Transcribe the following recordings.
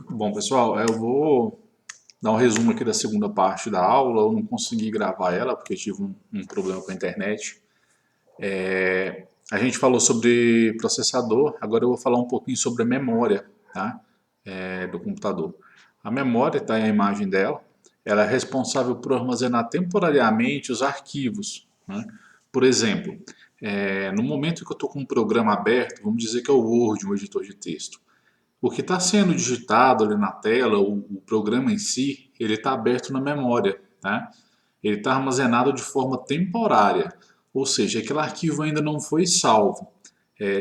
Bom, pessoal, eu vou dar um resumo aqui da segunda parte da aula. Eu não consegui gravar ela porque eu tive um problema com a internet. A gente falou sobre processador, agora eu vou falar um pouquinho sobre a memória, tá? Do computador. A memória está aí a imagem dela. Ela é responsável por armazenar temporariamente os arquivos, né? Por exemplo, no momento que eu estou com um programa aberto, vamos dizer que é o Word, um editor de texto. O que está sendo digitado ali na tela, o programa em si, ele está aberto na memória, tá? Ele está armazenado de forma temporária, ou seja, aquele arquivo ainda não foi salvo.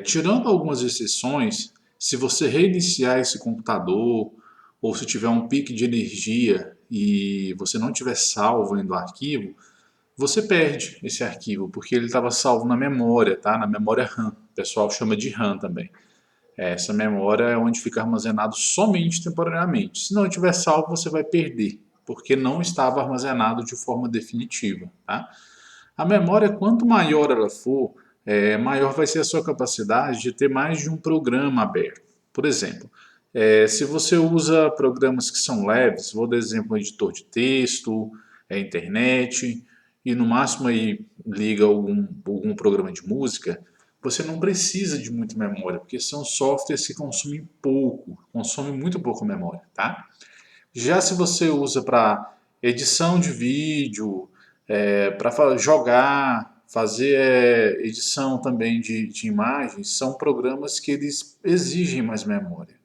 Tirando algumas exceções, se você reiniciar esse computador, ou se tiver um pique de energia e você não tiver salvo ainda o arquivo, você perde esse arquivo, porque ele estava salvo na memória, tá? Na memória RAM. O pessoal chama de RAM também. Essa memória é onde fica armazenado somente temporariamente. Se não estiver salvo, você vai perder, porque não estava armazenado de forma definitiva. Tá? A memória, quanto maior ela for, maior vai ser a sua capacidade de ter mais de um programa aberto. Por exemplo, se você usa programas que são leves, vou dar exemplo um editor de texto, internet, e no máximo aí liga algum programa de música, você não precisa de muita memória, porque são softwares que consomem pouco, consomem muito pouco memória, tá? Já se você usa para edição de vídeo, para jogar, fazer edição também de imagens, são programas que eles exigem mais memória.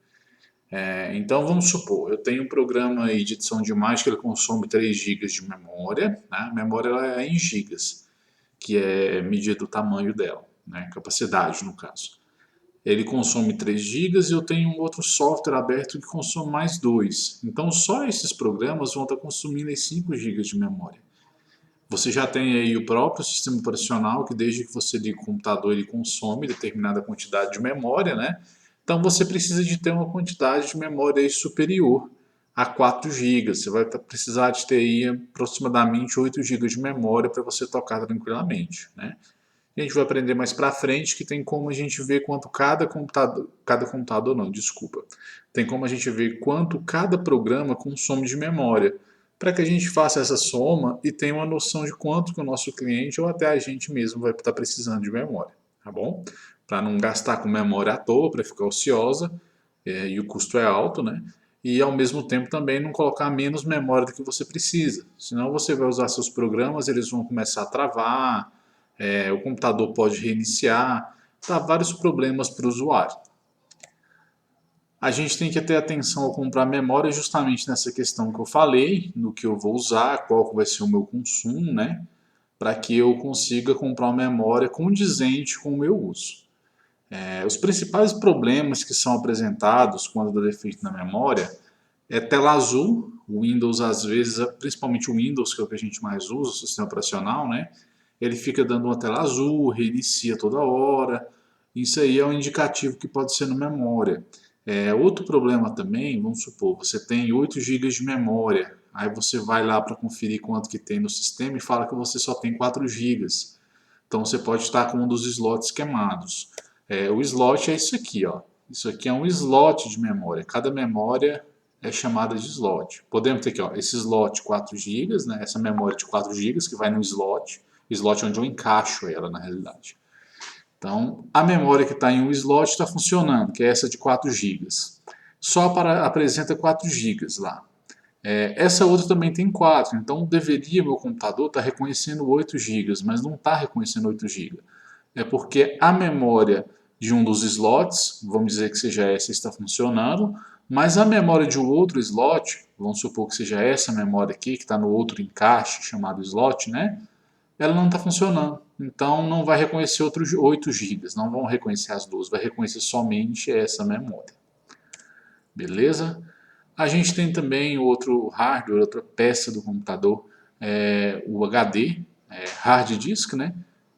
Então vamos supor, eu tenho um programa aí de edição de imagem que ele consome 3 gigas de memória, né? A memória ela é em gigas, que é medida o tamanho dela, né? Capacidade no caso. Ele consome 3 gigas e eu tenho um outro software aberto que consome mais 2. Então só esses programas vão estar consumindo 5 gigas de memória. Você já tem aí o próprio sistema operacional que desde que você liga o computador ele consome determinada quantidade de memória, né? Então você precisa de ter uma quantidade de memória aí superior a 4 gigas. Você vai precisar de ter aí aproximadamente 8 gigas de memória para você tocar tranquilamente, né? A gente vai aprender mais para frente que tem como a gente ver quanto cada computador não, desculpa, tem como a gente ver quanto cada programa consome de memória, para que a gente faça essa soma e tenha uma noção de quanto que o nosso cliente ou até a gente mesmo vai estar precisando de memória, tá bom? Para não gastar com memória à toa, para ficar ociosa, e o custo é alto, né? E ao mesmo tempo também não colocar menos memória do que você precisa. Senão você vai usar seus programas, eles vão começar a travar, o computador pode reiniciar, dá vários problemas para o usuário. A gente tem que ter atenção ao comprar memória justamente nessa questão que eu falei, no que eu vou usar, qual vai ser o meu consumo, né? Para que eu consiga comprar uma memória condizente com o meu uso. Os principais problemas que são apresentados quando dá defeito na memória é tela azul. O Windows, às vezes, principalmente o Windows, que é o que a gente mais usa, o sistema operacional, né? Ele fica dando uma tela azul, reinicia toda hora. Isso aí é um indicativo que pode ser na memória. Outro problema também, vamos supor, você tem 8 gigas de memória, aí você vai lá para conferir quanto que tem no sistema e fala que você só tem 4 gigas. Então você pode estar com um dos slots queimados. O slot é isso aqui, ó. Isso aqui é um slot de memória. Cada memória é chamada de slot. Podemos ter aqui, ó, esse slot 4 gigas, né? Essa memória de 4 gigas que vai no slot. Slot é onde eu encaixo ela na realidade. Então, a memória que está em um slot está funcionando, que é essa de 4 gigas. Só apresenta 4 gigas lá. Essa outra também tem 4, então deveria meu computador estar reconhecendo 8 gigas, mas não está reconhecendo 8 gigas. É porque a memória de um dos slots, vamos dizer que seja essa, está funcionando, mas a memória de um outro slot, vamos supor que seja essa memória aqui, que está no outro encaixe chamado slot, né? Ela não está funcionando. Então não vai reconhecer outros 8 gigas, não vão reconhecer as duas, vai reconhecer somente essa memória. Beleza? A gente tem também outro hardware, outra peça do computador, o HD, hard disk, né?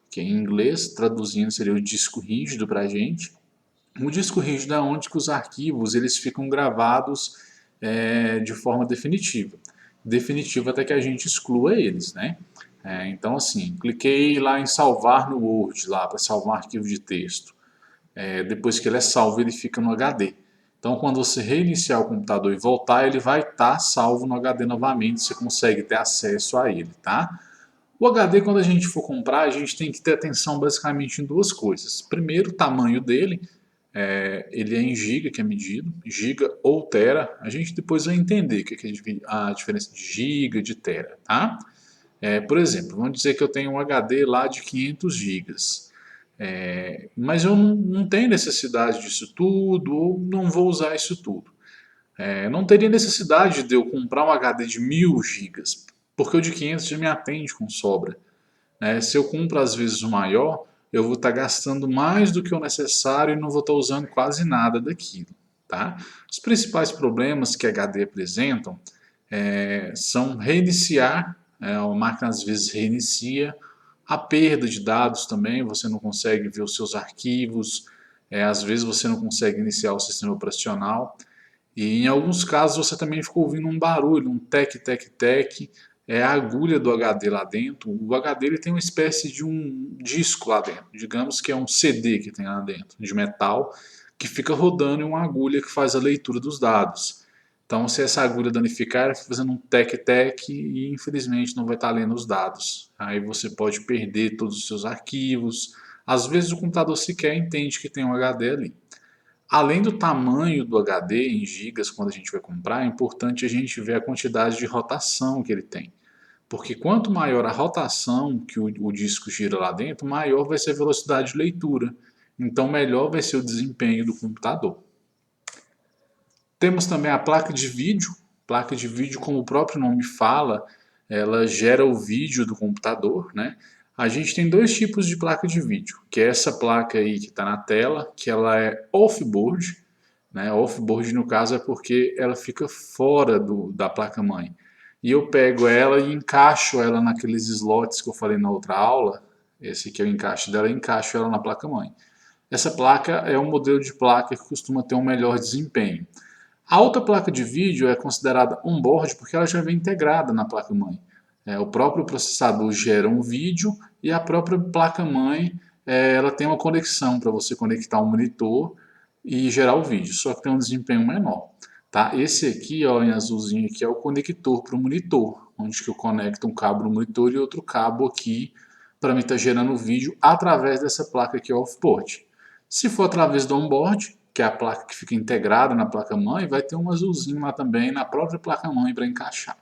Que em inglês, traduzindo, seria o disco rígido para a gente. O disco rígido é onde que os arquivos eles ficam gravados de forma definitiva. Definitiva até que a gente exclua eles, né? Então, assim, cliquei lá em salvar no Word, lá para salvar um arquivo de texto. Depois que ele é salvo, ele fica no HD. Então, quando você reiniciar o computador e voltar, ele vai estar salvo no HD novamente, você consegue ter acesso a ele, tá? O HD, quando a gente for comprar, a gente tem que ter atenção basicamente em duas coisas. Primeiro, o tamanho dele, ele é em giga que é medido, giga ou tera. A gente depois vai entender o que é a diferença de giga, de tera, tá? Por exemplo, vamos dizer que eu tenho um HD lá de 500 gigas. Mas eu não tenho necessidade disso tudo, ou não vou usar isso tudo. Não teria necessidade de eu comprar um HD de 1000 gigas, porque o de 500 já me atende com sobra. Se eu compro às vezes o maior, eu vou estar gastando mais do que o necessário e não vou estar usando quase nada daquilo. Tá? Os principais problemas que HD apresentam são reiniciar, a máquina às vezes reinicia, a perda de dados também, você não consegue ver os seus arquivos, às vezes você não consegue iniciar o sistema operacional. E em alguns casos você também ficou ouvindo um barulho, um tec, tec, tec, é a agulha do HD lá dentro. O HD ele tem uma espécie de um disco lá dentro, digamos que é um CD que tem lá dentro, de metal, que fica rodando em uma agulha que faz a leitura dos dados. Então, se essa agulha danificar, ela fica fazendo um tec-tec e infelizmente não vai estar lendo os dados. Aí você pode perder todos os seus arquivos. Às vezes o computador sequer entende que tem um HD ali. Além do tamanho do HD em gigas, quando a gente vai comprar, é importante a gente ver a quantidade de rotação que ele tem. Porque quanto maior a rotação que o disco gira lá dentro, maior vai ser a velocidade de leitura. Então, melhor vai ser o desempenho do computador. Temos também a placa de vídeo. Placa de vídeo, como o próprio nome fala, ela gera o vídeo do computador, né? A gente tem dois tipos de placa de vídeo, que é essa placa aí que está na tela, que ela é off-board, né? Off-board no caso é porque ela fica fora da placa-mãe. E eu pego ela e encaixo ela naqueles slots que eu falei na outra aula, esse aqui é o encaixe dela, e encaixo ela na placa-mãe. Essa placa é um modelo de placa que costuma ter um melhor desempenho. A outra placa de vídeo é considerada on-board porque ela já vem integrada na placa-mãe. O próprio processador gera um vídeo e a própria placa-mãe ela tem uma conexão para você conectar um monitor e gerar o vídeo, só que tem um desempenho menor. Tá? Esse aqui, ó, em azulzinho, aqui, é o conector para o monitor, onde que eu conecto um cabo no monitor e outro cabo aqui para mim estar gerando o vídeo através dessa placa aqui off-board. Se for através do onboard, que é a placa que fica integrada na placa-mãe, vai ter um azulzinho lá também na própria placa-mãe para encaixar.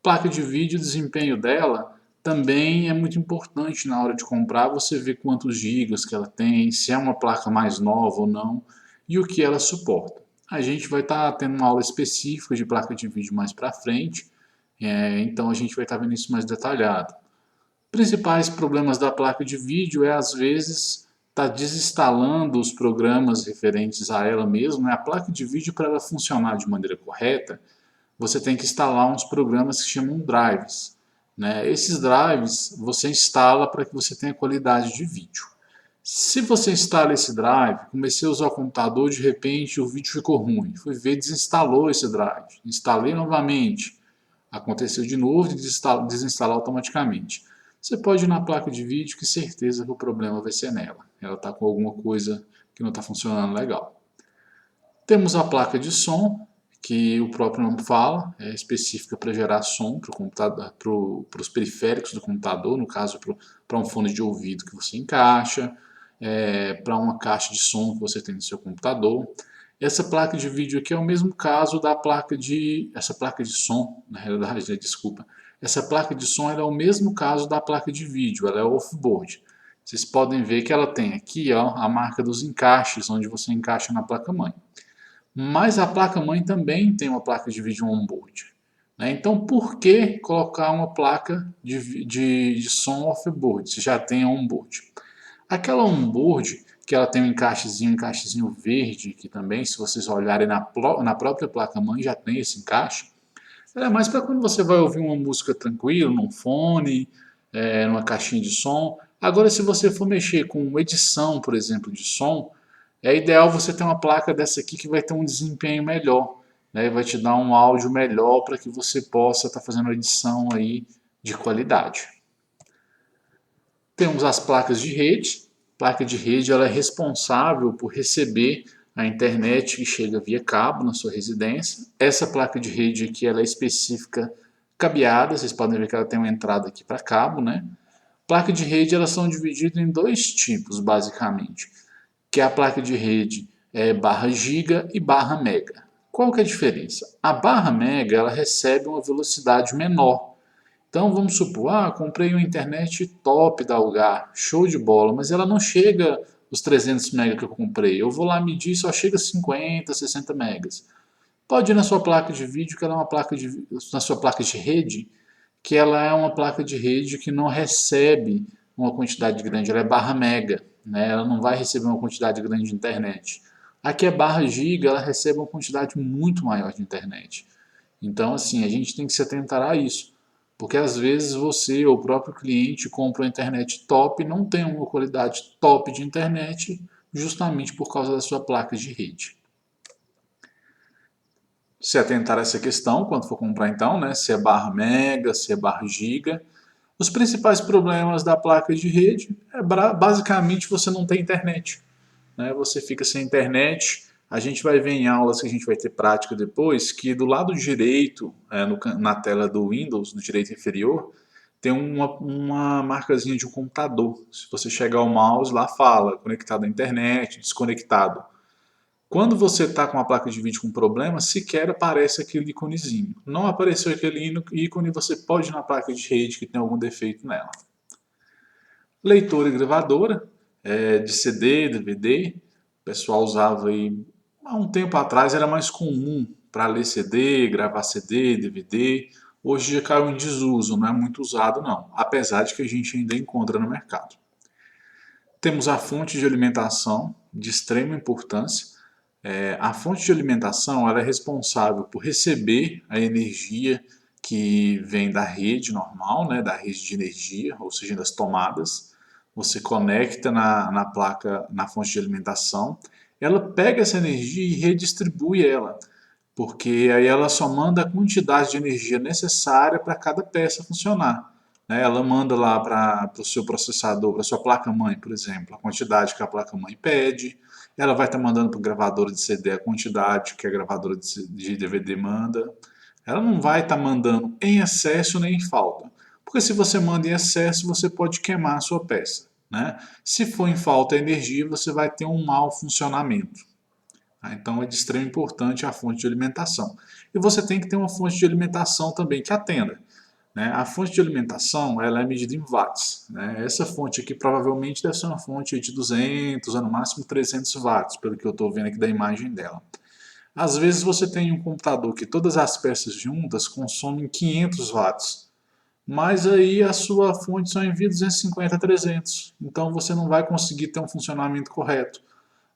Placa de vídeo, o desempenho dela também é muito importante na hora de comprar, você ver quantos gigas que ela tem, se é uma placa mais nova ou não, e o que ela suporta. A gente vai estar tendo uma aula específica de placa de vídeo mais para frente, então a gente vai estar vendo isso mais detalhado. Principais problemas da placa de vídeo às vezes estar desinstalando os programas referentes a ela mesma, né? A placa de vídeo, para ela funcionar de maneira correta, você tem que instalar uns programas que chamam drives, né? Esses drives você instala para que você tenha qualidade de vídeo. Se você instala esse drive, comecei a usar o computador, de repente o vídeo ficou ruim, fui ver, desinstalou esse drive, instalei novamente, aconteceu de novo e desinstalar automaticamente. Você pode ir na placa de vídeo, que certeza que o problema vai ser nela. Ela está com alguma coisa que não está funcionando legal. Temos a placa de som, que o próprio nome fala, é específica para gerar som para os periféricos do computador, no caso para um fone de ouvido que você encaixa, para uma caixa de som que você tem no seu computador. Essa placa de vídeo aqui é o mesmo caso da essa placa de som, na realidade, né, desculpa. Essa placa de som é o mesmo caso da placa de vídeo, ela é off-board. Vocês podem ver que ela tem aqui, ó, a marca dos encaixes, onde você encaixa na placa-mãe. Mas a placa-mãe também tem uma placa de vídeo on-board, né? Então, por que colocar uma placa de som off-board se já tem on-board? Aquela on-board, que ela tem um encaixezinho verde, que também, se vocês olharem na própria placa-mãe, já tem esse encaixe. Ela é mais para quando você vai ouvir uma música tranquilo, num fone, numa caixinha de som. Agora, se você for mexer com edição, por exemplo, de som, é ideal você ter uma placa dessa aqui que vai ter um desempenho melhor, né? Vai te dar um áudio melhor para que você possa estar fazendo edição aí de qualidade. Temos as placas de rede. A placa de rede ela é responsável por receber a internet que chega via cabo na sua residência. Essa placa de rede aqui ela é específica cabeada, vocês podem ver que ela tem uma entrada aqui para cabo, né? Placa de rede elas são divididas em dois tipos, basicamente, que é a placa de rede barra giga e barra mega. Qual que é a diferença? A barra mega ela recebe uma velocidade menor. Então vamos supor, comprei uma internet top da Algar, show de bola, mas ela não chega os 300 megas que eu comprei. Eu vou lá medir, só chega a 50, 60 megas. Pode ir na sua placa de vídeo, que ela é uma placa de, na sua placa de rede, que ela é uma placa de rede que não recebe uma quantidade grande, ela é barra mega, né? Ela não vai receber uma quantidade grande de internet. Aqui é barra giga, ela recebe uma quantidade muito maior de internet. Então, assim, a gente tem que se atentar a isso. Porque às vezes você ou o próprio cliente compra uma internet top e não tem uma qualidade top de internet justamente por causa da sua placa de rede. Se atentar a essa questão quando for comprar então, né? Se é barra mega, se é barra giga. Os principais problemas da placa de rede é basicamente você não tem internet, né? Você fica sem internet. A gente vai ver em aulas que a gente vai ter prática depois que do lado direito, na tela do Windows, no direito inferior, tem uma marcazinha de um computador. Se você chegar ao mouse, lá fala conectado à internet, desconectado. Quando você está com a placa de vídeo com problema, sequer aparece aquele íconezinho. Não apareceu aquele ícone, você pode ir na placa de rede que tem algum defeito nela. Leitora e gravadora, de CD, DVD. O pessoal usava aí, há um tempo atrás era mais comum para ler CD, gravar CD, DVD. Hoje já caiu em desuso, não é muito usado não, apesar de que a gente ainda encontra no mercado. Temos a fonte de alimentação, de extrema importância. A fonte de alimentação ela é responsável por receber a energia que vem da rede normal, né, da rede de energia, ou seja, das tomadas. Você conecta na placa, na fonte de alimentação, ela pega essa energia e redistribui ela, porque aí ela só manda a quantidade de energia necessária para cada peça funcionar. Né? Ela manda lá para o seu processador, para a sua placa-mãe, por exemplo, a quantidade que a placa-mãe pede. Ela vai estar mandando para o gravador de CD a quantidade que a gravadora de DVD manda. Ela não vai estar mandando em excesso nem em falta. Porque se você manda em excesso, você pode queimar a sua peça. Né? Se for em falta de energia, você vai ter um mau funcionamento. Então é de extrema importância a fonte de alimentação. E você tem que ter uma fonte de alimentação também que atenda. Né? A fonte de alimentação ela é medida em watts. Né? Essa fonte aqui provavelmente deve ser uma fonte de 200 a no máximo 300 watts, pelo que eu estou vendo aqui da imagem dela. Às vezes você tem um computador que todas as peças juntas consomem 500 watts, mas aí a sua fonte só envia 250 a 300. Então você não vai conseguir ter um funcionamento correto.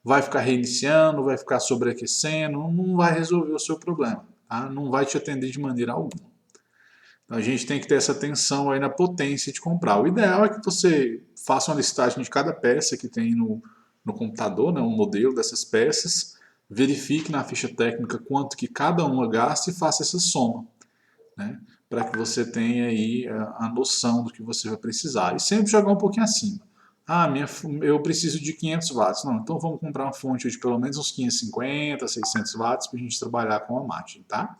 Vai ficar reiniciando, vai ficar sobreaquecendo, não vai resolver o seu problema. Tá? Não vai te atender de maneira alguma. Então a gente tem que ter essa atenção aí na potência de comprar. O ideal é que você faça uma listagem de cada peça que tem no computador, né, um modelo dessas peças, verifique na ficha técnica quanto que cada uma gasta e faça essa soma, né, para que você tenha aí a noção do que você vai precisar. E sempre jogar um pouquinho acima. Eu preciso de 500 watts. Não, então vamos comprar uma fonte de pelo menos uns 550, 600 watts para a gente trabalhar com a margem, tá?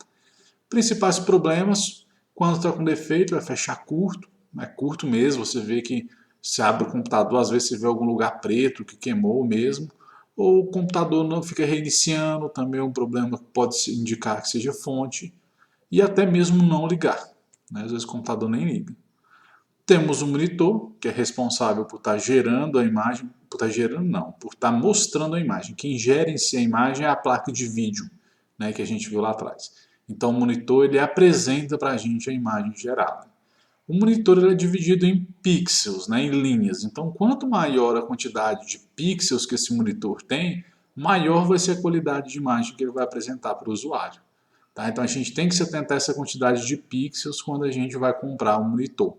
Principais problemas, quando está com defeito, vai fechar curto, é curto mesmo, você vê que se abre o computador, às vezes você vê algum lugar preto que queimou mesmo, ou o computador não fica reiniciando, também é um problema que pode indicar que seja fonte, e até mesmo não ligar, né? Às vezes o computador nem liga. Temos o monitor, que é responsável por estar gerando a imagem, por estar gerando não, por estar mostrando a imagem. Quem gera em si a imagem é a placa de vídeo, né, que a gente viu lá atrás. Então o monitor ele apresenta para a gente a imagem gerada. O monitor ele é dividido em pixels, né, em linhas. Então quanto maior a quantidade de pixels que esse monitor tem, maior vai ser a qualidade de imagem que ele vai apresentar para o usuário. Tá? Então a gente tem que se atentar a essa quantidade de pixels quando a gente vai comprar um monitor.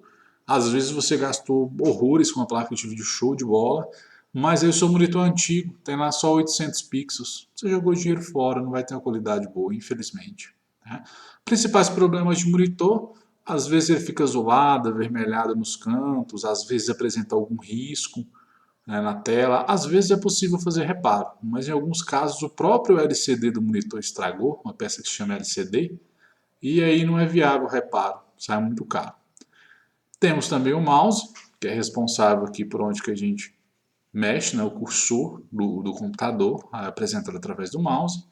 Às vezes você gastou horrores com a placa de vídeo show de bola, mas aí o seu monitor antigo tem lá só 800 pixels. Você jogou dinheiro fora, não vai ter uma qualidade boa, infelizmente. Né? Principais problemas de monitor, às vezes ele fica zoado, avermelhado nos cantos, às vezes apresenta algum risco. né, na tela. Às vezes é possível fazer reparo, mas em alguns casos o próprio LCD do monitor estragou, uma peça que se chama LCD, e aí não é viável o reparo, sai muito caro. Temos também o mouse, que é responsável aqui por onde que a gente mexe, né, o cursor do computador, apresentado através do mouse.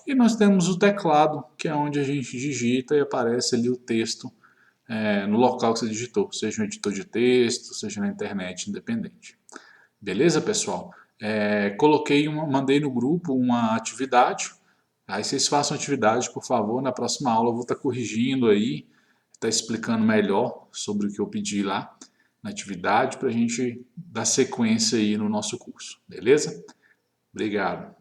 E nós temos o teclado, que é onde a gente digita e aparece ali o texto no local que você digitou, seja um editor de texto, seja na internet, independente. Beleza, pessoal? Mandei no grupo uma atividade. Aí vocês façam a atividade, por favor. Na próxima aula eu vou estar corrigindo aí, estar explicando melhor sobre o que eu pedi lá na atividade, para a gente dar sequência aí no nosso curso. Beleza? Obrigado.